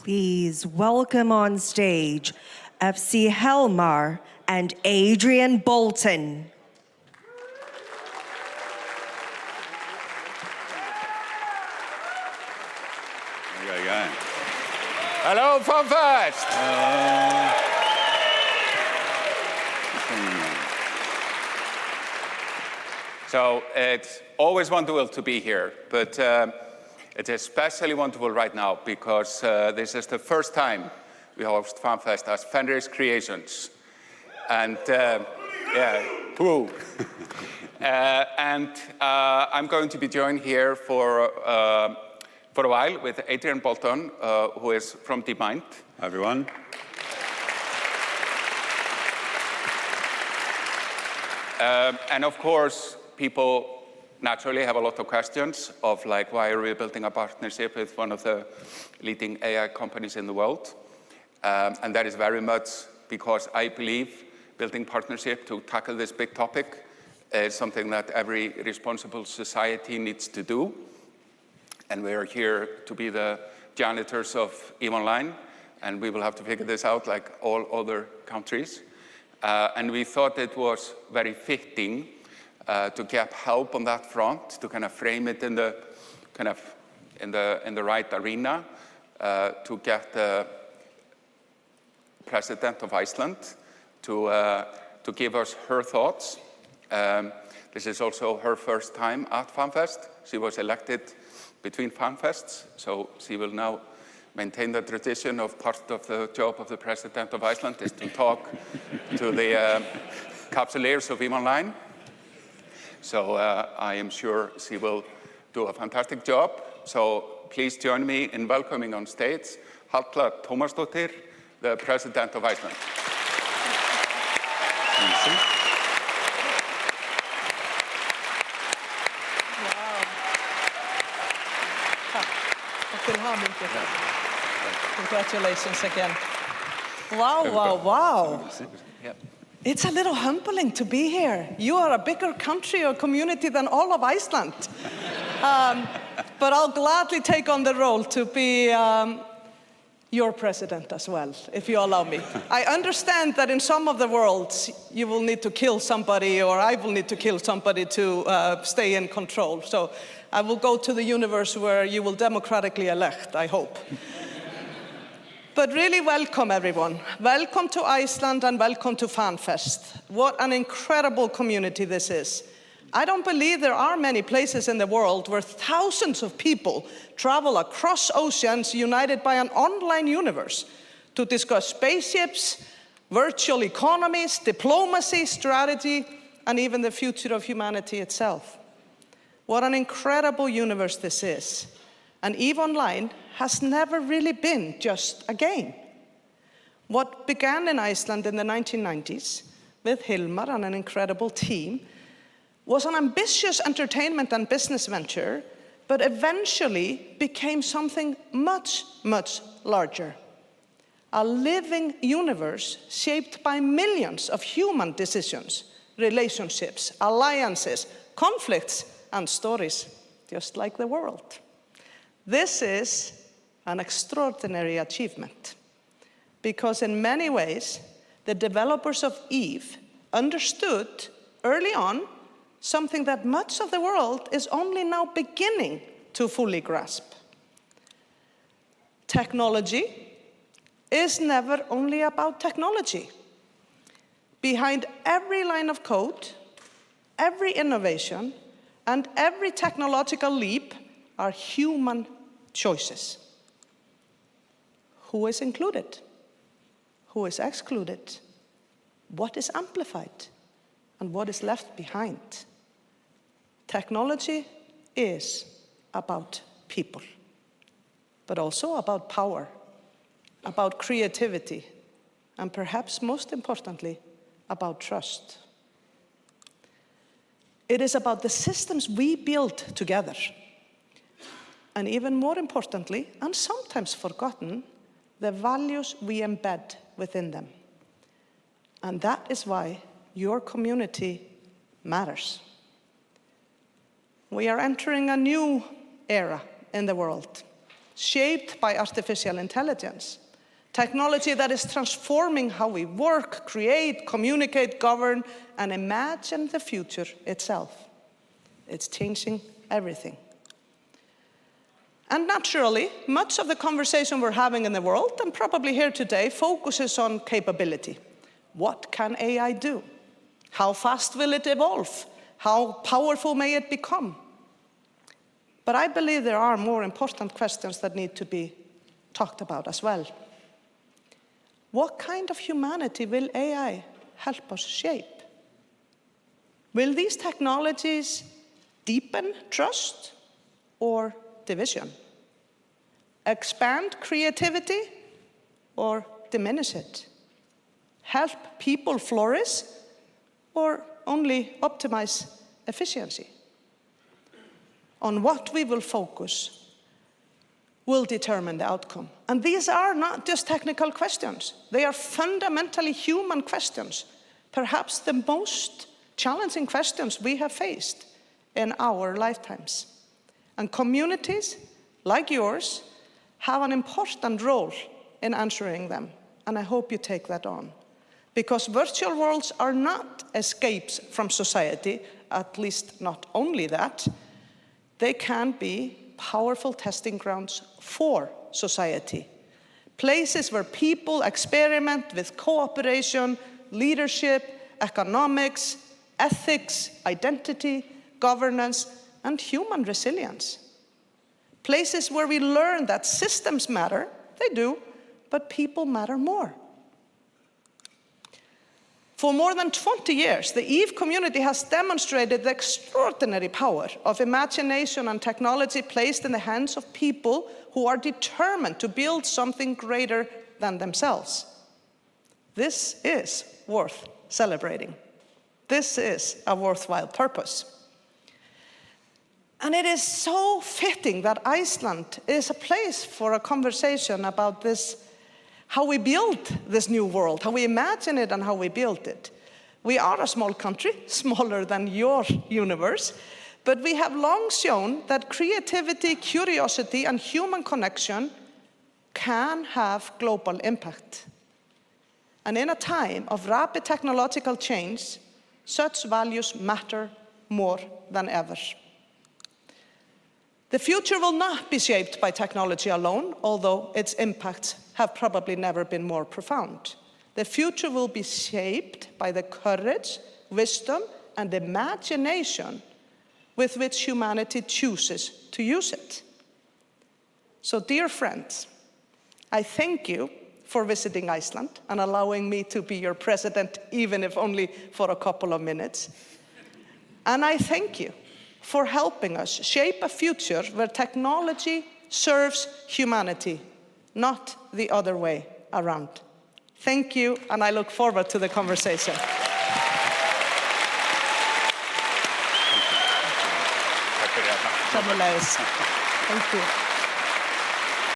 Please welcome on stage FC Hilmar and Andrew Bolton. Hello, FanFest! So it's always wonderful to be here, but it's especially wonderful right now because this is the first time we host FanFest as Fenris Creations. And woo! I'm going to be joined here for a while with Andrew Bolton, who is from DeepMind. Hi, everyone. And of course, people naturally have a lot of questions of like, why are we building a partnership with one of the leading AI companies in the world? And that is very much because I believe building partnership to tackle this big topic is something that every responsible society needs to do. And we are here to be the janitors of EVE Online, and we will have to figure this out like all other countries. And we thought it was very fitting to get help on that front, to kind of frame it in the right arena, to get the President of Iceland to give us her thoughts. This is also her first time at FanFest. She was elected between FanFests, so she will now maintain the tradition of part of the job of the President of Iceland is to talk to the capsuleers of EVE Online. So I am sure she will do a fantastic job. So please join me in welcoming on stage Halla Tómasdóttir, the President of Iceland. Congratulations again. Wow. It's a little humbling to be here. You are a bigger country or community than all of Iceland. But I'll gladly take on the role to be your president as well, if you allow me. I understand that in some of the worlds, you will need to kill somebody, or I will need to kill somebody to stay in control. So I will go to the universe where you will democratically elect, I hope. But really welcome, everyone. Welcome to Iceland and welcome to FanFest. What an incredible community this is. I don't believe there are many places in the world where thousands of people travel across oceans united by an online universe to discuss spaceships, virtual economies, diplomacy, strategy, and even the future of humanity itself. What an incredible universe this is. And EVE Online has never really been just a game. What began in Iceland in the 1990s with Hilmar and an incredible team was an ambitious entertainment and business venture, but eventually became something much, much larger. A living universe shaped by millions of human decisions, relationships, alliances, conflicts, and stories, just like the world. This is an extraordinary achievement because in many ways, the developers of EVE understood early on something that much of the world is only now beginning to fully grasp. Technology is never only about technology. Behind every line of code, every innovation, and every technological leap are human choices. Who is included? Who is excluded? What is amplified? And what is left behind? Technology is about people, but also about power, about creativity, and perhaps most importantly, about trust. It is about the systems we build together. And even more importantly, and sometimes forgotten, the values we embed within them. And that is why your community matters. We are entering a new era in the world, shaped by artificial intelligence. Technology that is transforming how we work, create, communicate, govern, and imagine the future itself. It's changing everything. And naturally, much of the conversation we're having in the world, and probably here today, focuses on capability. What can AI do? How fast will it evolve? How powerful may it become? But I believe there are more important questions that need to be talked about as well. What kind of humanity will AI help us shape? Will these technologies deepen trust or division? Expand creativity or diminish it? Help people flourish or only optimize efficiency? On what we will focus will determine the outcome. And these are not just technical questions. They are fundamentally human questions, perhaps the most challenging questions we have faced in our lifetimes. And communities like yours have an important role in answering them, and I hope you take that on. Because virtual worlds are not escapes from society, at least not only that, they can be powerful testing grounds for society. Places where people experiment with cooperation, leadership, economics, ethics, identity, governance, and human resilience. Places where we learn that systems matter, they do, but people matter more. For more than 20 years, the EVE community has demonstrated the extraordinary power of imagination and technology placed in the hands of people who are determined to build something greater than themselves. This is worth celebrating. This is a worthwhile purpose. And it is so fitting that Iceland is a place for a conversation about this, how we build this new world, how we imagine it and how we build it. We are a small country, smaller than your universe, but we have long shown that creativity, curiosity, and human connection can have global impact. And in a time of rapid technological change, such values matter more than ever. The future will not be shaped by technology alone, although its impacts have probably never been more profound. The future will be shaped by the courage, wisdom, and imagination with which humanity chooses to use it. So, dear friends, I thank you for visiting Iceland and allowing me to be your president, even if only for a couple of minutes. And I thank you for helping us shape a future where technology serves humanity, not the other way around. Thank you, and I look forward to the conversation. Thank you.